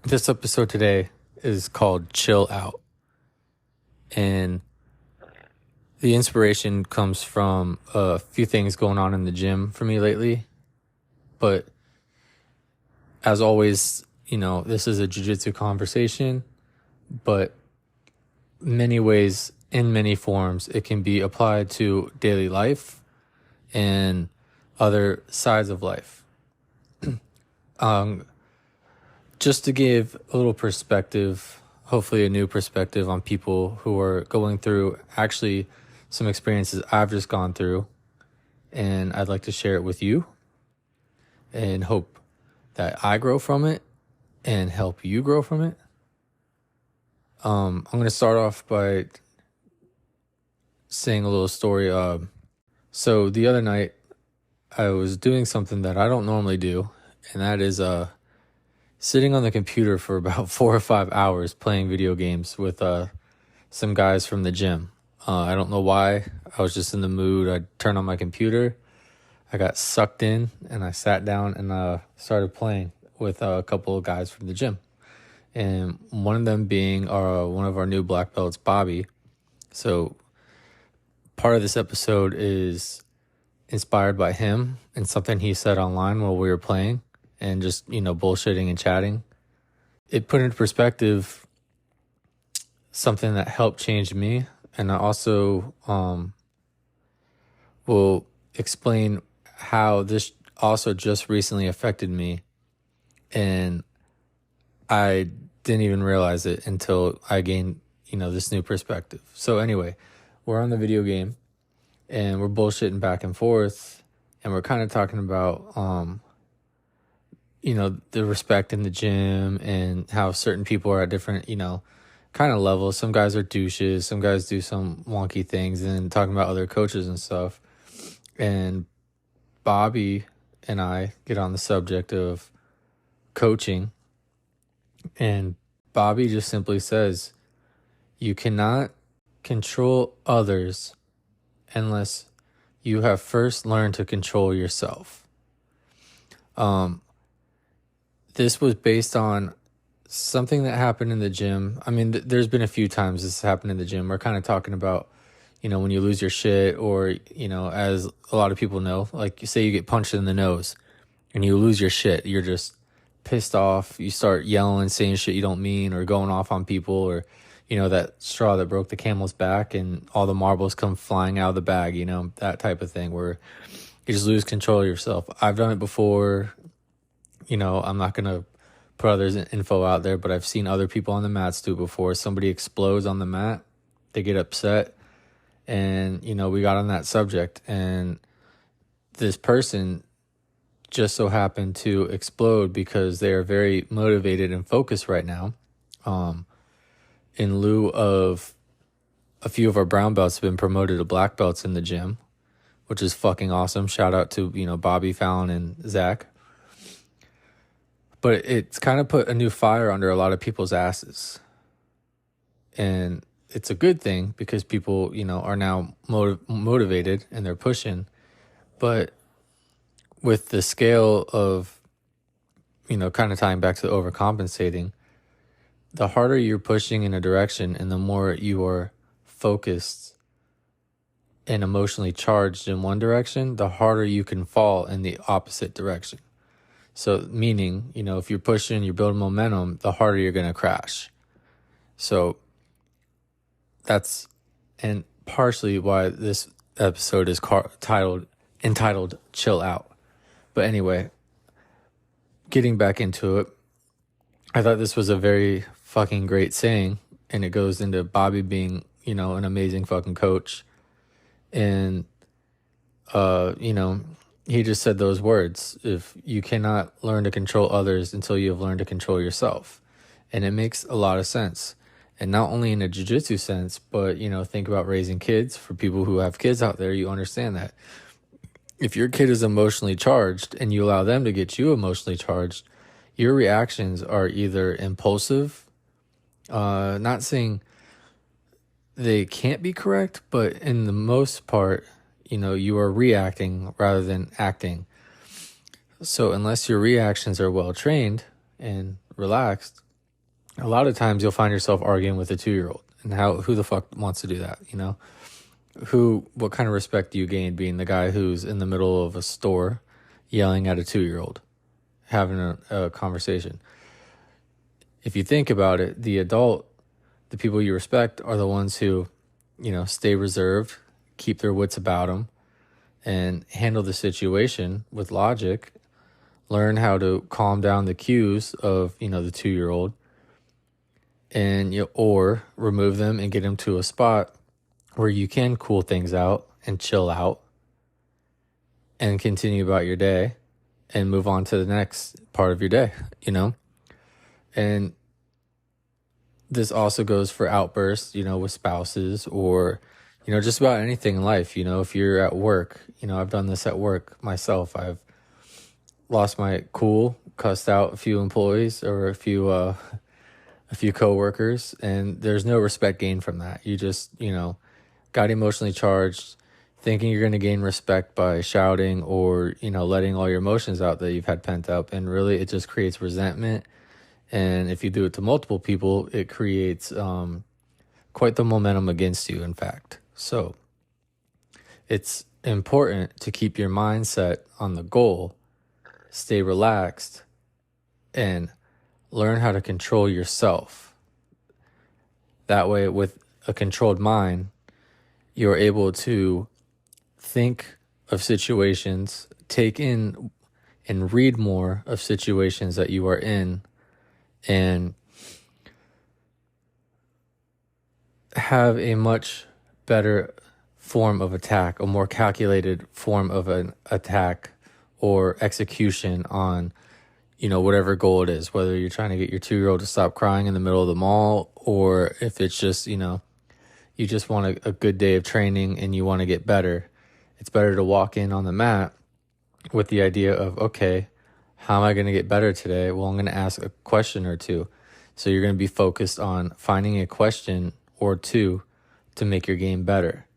This episode today is called Chill Out. And the inspiration comes from a few things going on in the gym for me lately. But as always, this is a jiu-jitsu conversation, but many ways, in many forms, it can be applied to daily life and other sides of life. Just to give a little perspective, hopefully a new perspective on people who are going through actually some experiences I've just gone through, and I'd like to share it with you and hope that I grow from it and help you grow from it. I'm going to start off by saying a little story. So the other night I was doing something that I don't normally do, and that is sitting on the computer for about 4 or 5 hours playing video games with some guys from the gym. I don't know why. I was just in the mood. I turned on my computer. I got sucked in, and I sat down and started playing with a couple of guys from the gym. And one of them being one of our new black belts, Bobby. So part of this episode is inspired by him and something he said online while we were playing and just, bullshitting and chatting. It put into perspective something that helped change me. And I also will explain how this also just recently affected me. And I didn't even realize it until I gained, this new perspective. So anyway, we're on the video game and we're bullshitting back and forth. And we're kind of talking about, the respect in the gym and how certain people are at different, kind of levels. Some guys are douches. Some guys do some wonky things, and talking about other coaches and stuff. And Bobby and I get on the subject of coaching. And Bobby just simply says, you cannot control others unless you have first learned to control yourself. This was based on something that happened in the gym. I mean, there's been a few times this happened in the gym. We're kind of talking about, when you lose your shit or, as a lot of people know, like you say you get punched in the nose and you lose your shit. You're just pissed off. You start yelling, saying shit you don't mean, or going off on people, or, that straw that broke the camel's back and all the marbles come flying out of the bag, that type of thing where you just lose control of yourself. I've done it before. I'm not going to put others' info out there, but I've seen other people on the mats do it before. Somebody explodes on the mat. They get upset. And, we got on that subject. And this person just so happened to explode because they are very motivated and focused right now. In lieu of a few of our brown belts have been promoted to black belts in the gym, which is fucking awesome. Shout out to, Bobby, Fallon, and Zach. But it's kind of put a new fire under a lot of people's asses. And it's a good thing because people, are now motivated and they're pushing. But with the scale of, kind of tying back to the overcompensating, the harder you're pushing in a direction and the more you are focused and emotionally charged in one direction, the harder you can fall in the opposite direction. So meaning, if you're pushing, you're building momentum, the harder you're going to crash. So that's, and partially why this episode is entitled Chill Out. But anyway, getting back into it, I thought this was a very fucking great saying, and it goes into Bobby being, an amazing fucking coach. And, he just said those words: if you cannot learn to control others until you have learned to control yourself. And it makes a lot of sense. And not only in a jiu-jitsu sense, but, think about raising kids. For people who have kids out there, you understand that. If your kid is emotionally charged and you allow them to get you emotionally charged, your reactions are either impulsive, not saying they can't be correct, but in the most part, you are reacting rather than acting. So unless your reactions are well trained and relaxed, a lot of times you'll find yourself arguing with a 2-year-old. And who the fuck wants to do that, you know? What kind of respect do you gain being the guy who's in the middle of a store yelling at a 2-year-old, having a conversation? If you think about it, the people you respect are the ones who, stay reserved, keep their wits about them, and handle the situation with logic, learn how to calm down the cues of, the 2-year-old, and or remove them and get them to a spot where you can cool things out and chill out and continue about your day and move on to the next part of your day, And this also goes for outbursts, with spouses or, just about anything in life. If you're at work, I've done this at work myself. I've lost my cool, cussed out a few employees or a few coworkers, and there's no respect gained from that. You just, got emotionally charged, thinking you're going to gain respect by shouting or, letting all your emotions out that you've had pent up. And really, it just creates resentment. And if you do it to multiple people, it creates quite the momentum against you, in fact. So it's important to keep your mindset on the goal, stay relaxed, and learn how to control yourself. That way, with a controlled mind, you're able to think of situations, take in and read more of situations that you are in, and have a much better form of attack, a more calculated form of an attack or execution on, whatever goal it is, whether you're trying to get your 2-year-old to stop crying in the middle of the mall, or if it's just, you just want a good day of training and you want to get better. It's better to walk in on the mat with the idea of, okay, how am I going to get better today? Well, I'm going to ask a question or two. So you're going to be focused on finding a question or two to make your game better,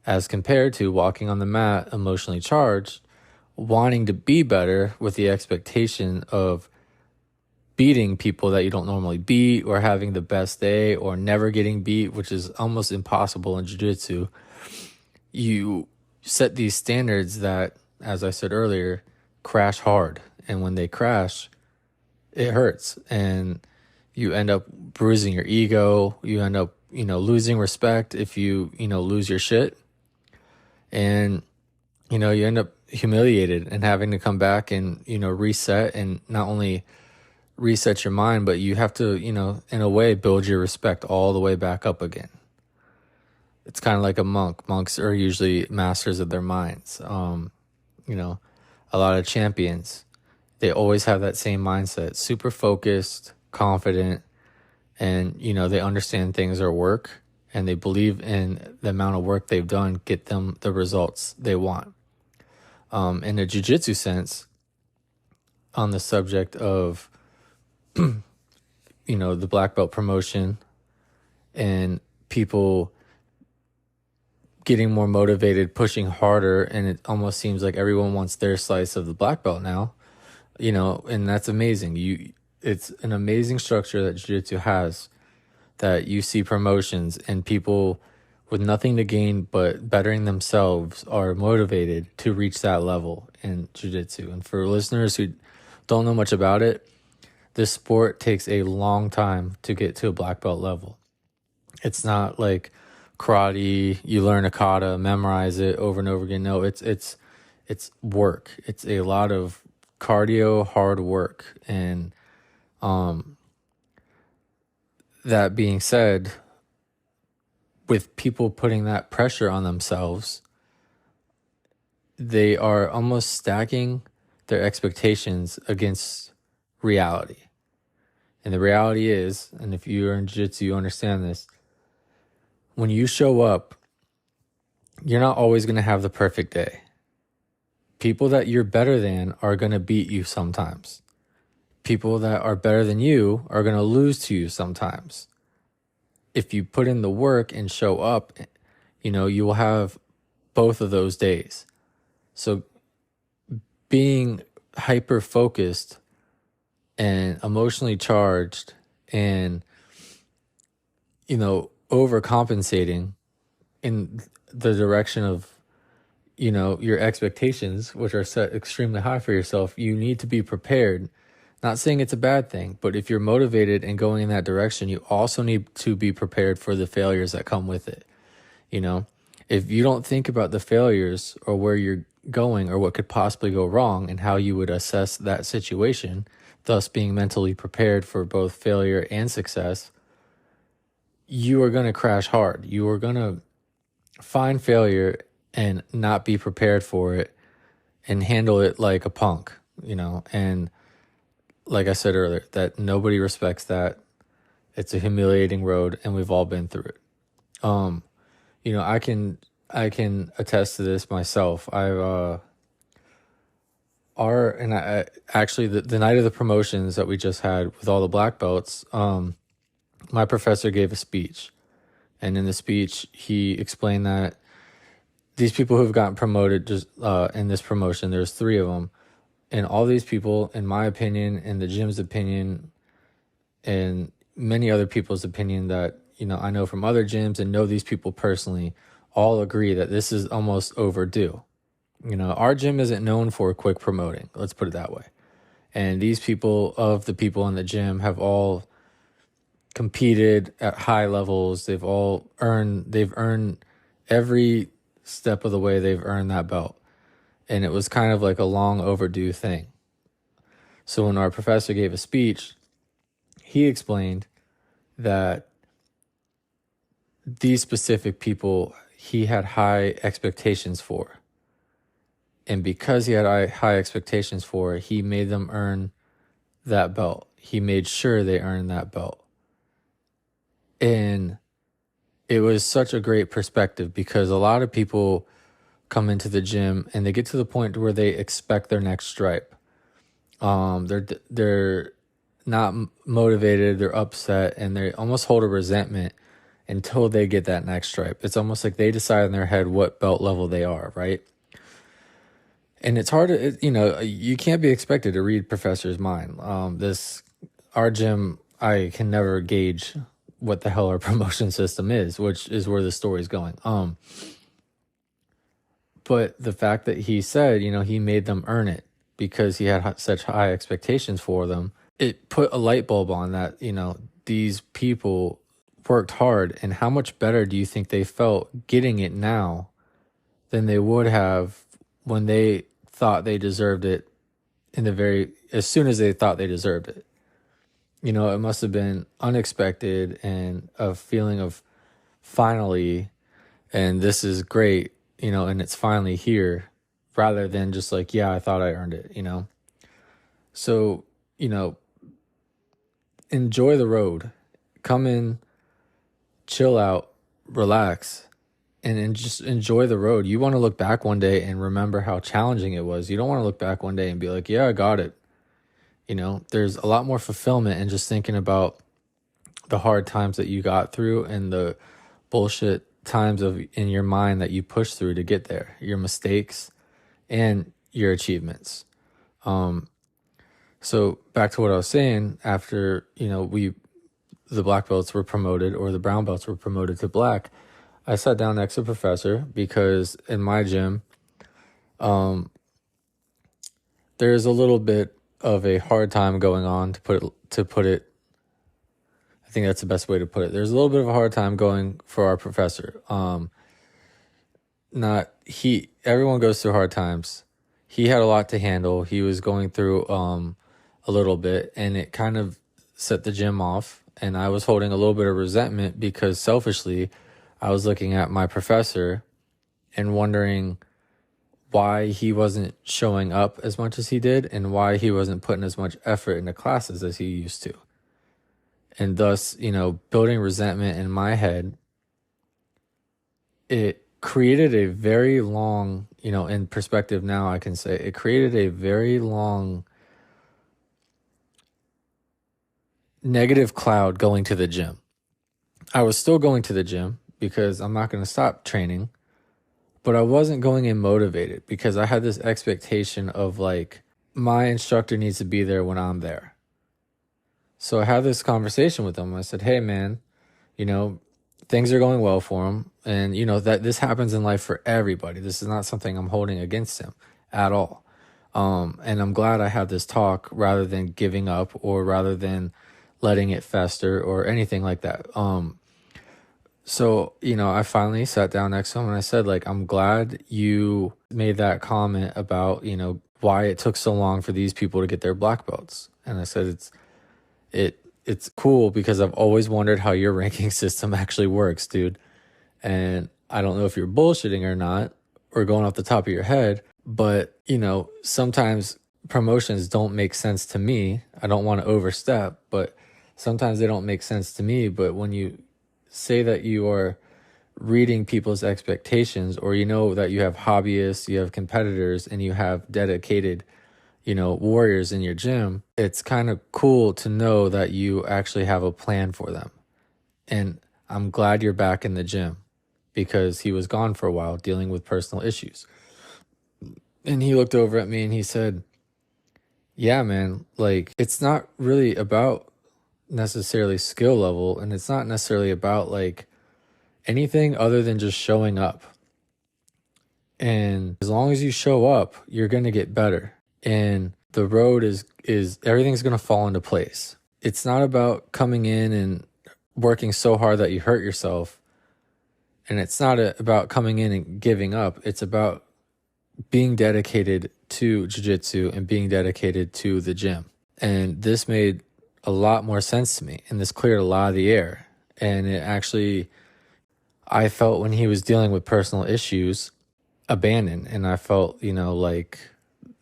as compared to walking on the mat emotionally charged, wanting to be better with the expectation of beating people that you don't normally beat, or having the best day, or never getting beat, which is almost impossible in jiu-jitsu. You set these standards that, as I said earlier, crash hard. And when they crash, it hurts. And you end up bruising your ego. You end up, losing respect if you, lose your shit. And, you end up humiliated and having to come back and, reset, and not only reset your mind, but you have to, in a way, build your respect all the way back up again. It's kind of like a monk. Monks are usually masters of their minds. A lot of champions, they always have that same mindset, super focused, confident, and, they understand things are work, and they believe in the amount of work they've done, get them the results they want. In a jiu-jitsu sense, on the subject of the black belt promotion and people getting more motivated, pushing harder, and it almost seems like everyone wants their slice of the black belt now, and that's amazing. It's an amazing structure that jiu-jitsu has, that you see promotions and people with nothing to gain but bettering themselves are motivated to reach that level in jiu-jitsu. And for listeners who don't know much about it, this sport takes a long time to get to a black belt level. It's not like karate, you learn a kata, memorize it over and over again. No, it's work. It's a lot of cardio, hard work. And that being said, with people putting that pressure on themselves, they are almost stacking their expectations against reality. And the reality is, and if you're in jiu-jitsu, you understand this, when you show up, you're not always going to have the perfect day. People that you're better than are going to beat you sometimes. People that are better than you are going to lose to you sometimes. If you put in the work and show up, you will have both of those days. So being hyper-focused and emotionally charged and, overcompensating in the direction of, your expectations, which are set extremely high for yourself. You need to be prepared. Not saying it's a bad thing, but if you're motivated and going in that direction, you also need to be prepared for the failures that come with it. If you don't think about the failures or where you're going or what could possibly go wrong and how you would assess that situation, thus being mentally prepared for both failure and success, you are going to crash hard. You are going to find failure and not be prepared for it and handle it like a punk, and like I said earlier, that nobody respects that. It's a humiliating road, and we've all been through it. I can attest to this myself. I actually the night of the promotions that we just had with all the black belts, my professor gave a speech, and in the speech he explained that these people who've gotten promoted just in this promotion, there's 3 of them, and all these people, in my opinion, in the gym's opinion, and many other people's opinion that I know from other gyms and know these people personally, all agree that this is almost overdue. Our gym isn't known for quick promoting. Let's put it that way. And these people, of the people in the gym, have all competed at high levels. They've earned every step of the way. They've earned that belt. And it was kind of like a long overdue thing. So when our professor gave a speech, he explained that these specific people he had high expectations for. And because he had high expectations for, he made them earn that belt. He made sure they earned that belt. And it was such a great perspective, because a lot of people come into the gym and they get to the point where they expect their next stripe. They're not motivated, they're upset, and they almost hold a resentment until they get that next stripe. It's almost like they decide in their head what belt level they are, right? And it's hard to, you can't be expected to read professor's mind. Our gym, I can never gauge what the hell our promotion system is, which is where the story's going. But the fact that he said, he made them earn it because he had such high expectations for them, it put a light bulb on that, these people worked hard, and how much better do you think they felt getting it now than they would have when they thought they deserved it as soon as they thought they deserved it. It must have been unexpected and a feeling of finally, and this is great, and it's finally here, rather than just like, yeah, I thought I earned it, So, enjoy the road. Come in, chill out, relax, and just enjoy the road. You want to look back one day and remember how challenging it was. You don't want to look back one day and be like, yeah, I got it. There's a lot more fulfillment in just thinking about the hard times that you got through and the bullshit times in your mind that you pushed through to get there, your mistakes and your achievements. So back to what I was saying, after, the black belts were promoted, or the brown belts were promoted to black, I sat down next to a professor because in my gym, there's a little bit of a hard time going on, to put it. I think that's the best way to put it. There's a little bit of a hard time going for our professor. Everyone goes through hard times. He had a lot to handle. He was going through a little bit, and it kind of set the gym off. And I was holding a little bit of resentment because selfishly, I was looking at my professor and wondering why he wasn't showing up as much as he did, and why he wasn't putting as much effort into classes as he used to. And thus, building resentment in my head, it created a very long, in perspective now, I can say it created a very long negative cloud going to the gym. I was still going to the gym because I'm not going to stop training, but I wasn't going in motivated because I had this expectation of like, my instructor needs to be there when I'm there. So I had this conversation with him. I said, hey, man, you know, things are going well for him. And, that this happens in life for everybody. This is not something I'm holding against him at all. And I'm glad I had this talk rather than giving up or rather than letting it fester or anything like that. So, I finally sat down next to him and I said, like, I'm glad you made that comment about, why it took so long for these people to get their black belts. And I said, it's cool because I've always wondered how your ranking system actually works, dude. And I don't know if you're bullshitting or not, or going off the top of your head, but, sometimes promotions don't make sense to me. I don't want to overstep, but sometimes they don't make sense to me. But when you say that you are reading people's expectations, or that you have hobbyists, you have competitors, and you have dedicated warriors in your gym, it's kind of cool to know that you actually have a plan for them. And I'm glad you're back in the gym, because he was gone for a while dealing with personal issues. And he looked over at me and he said, yeah, man, like, it's not really about necessarily skill level, and it's not necessarily about like anything other than just showing up. And as long as you show up, you're going to get better. And the road is everything's going to fall into place. It's not about coming in and working so hard that you hurt yourself. And it's not about coming in and giving up. It's about being dedicated to jiu-jitsu and being dedicated to the gym. And this made a lot more sense to me, and this cleared a lot of the air. And it actually, I felt when he was dealing with personal issues, abandoned. And I felt, like,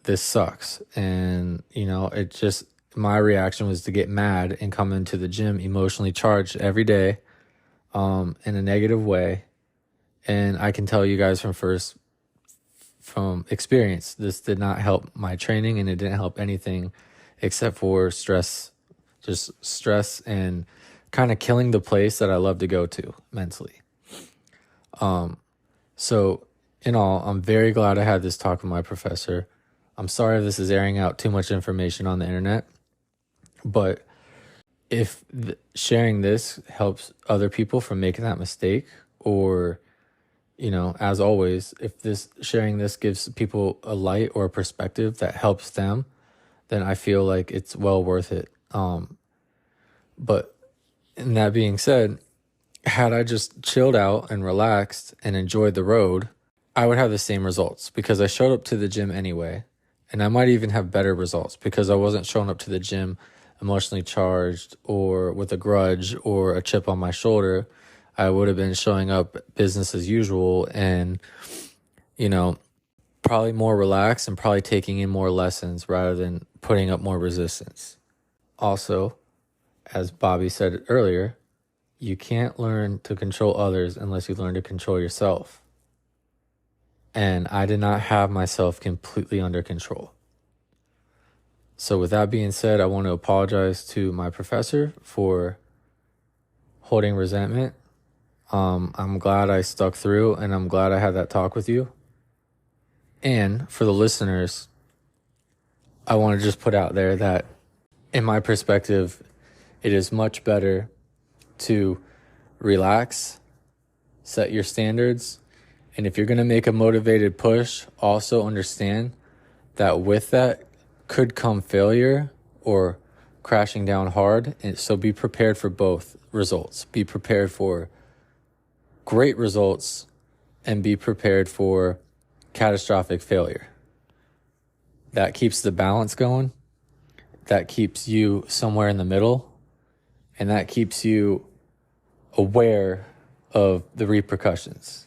this sucks. And, it just, my reaction was to get mad and come into the gym emotionally charged every day, in a negative way. And I can tell you guys from experience, this did not help my training, and it didn't help anything except for stress and kind of killing the place that I love to go to mentally. So in all, I'm very glad I had this talk with my professor. I'm sorry if this is airing out too much information on the internet, but if sharing this helps other people from making that mistake, or, as always, if sharing this gives people a light or a perspective that helps them, then I feel like it's well worth it. But in that being said, had I just chilled out and relaxed and enjoyed the road, I would have the same results, because I showed up to the gym anyway. And I might even have better results because I wasn't showing up to the gym emotionally charged or with a grudge or a chip on my shoulder. I would have been showing up business as usual and, probably more relaxed and probably taking in more lessons rather than putting up more resistance. Also, as Bobby said earlier, you can't learn to control others unless you learn to control yourself. And I did not have myself completely under control. So with that being said, I want to apologize to my professor for holding resentment. I'm glad I stuck through, and I'm glad I had that talk with you. And for the listeners, I want to just put out there that in my perspective, it is much better to relax, set your standards, and if you're going to make a motivated push, also understand that with that could come failure or crashing down hard. And so be prepared for both results. Be prepared for great results and be prepared for catastrophic failure. That keeps the balance going. That keeps you somewhere in the middle. And that keeps you aware of the repercussions.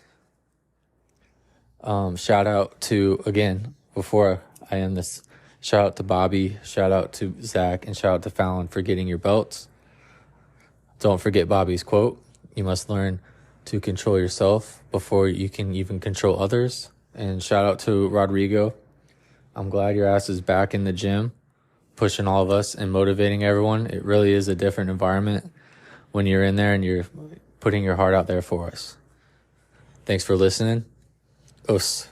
Shout out to, again, before I end this, shout out to Bobby, shout out to Zach, and shout out to Fallon for getting your belts. Don't forget Bobby's quote: you must learn to control yourself before you can even control others. And shout out to Rodrigo. I'm glad your ass is back in the gym, pushing all of us and motivating everyone. It really is a different environment when you're in there and you're putting your heart out there for us. Thanks for listening. Us.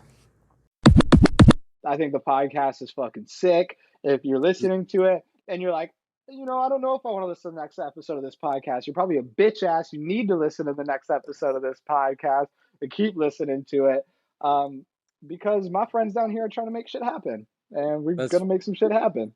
I think the podcast is fucking sick. If you're listening to it and you're like, I don't know if I want to listen to the next episode of this podcast. You're probably a bitch ass. You need to listen to the next episode of this podcast and keep listening to it. Um, because my friends down here are trying to make shit happen. And we're That's gonna make some shit happen.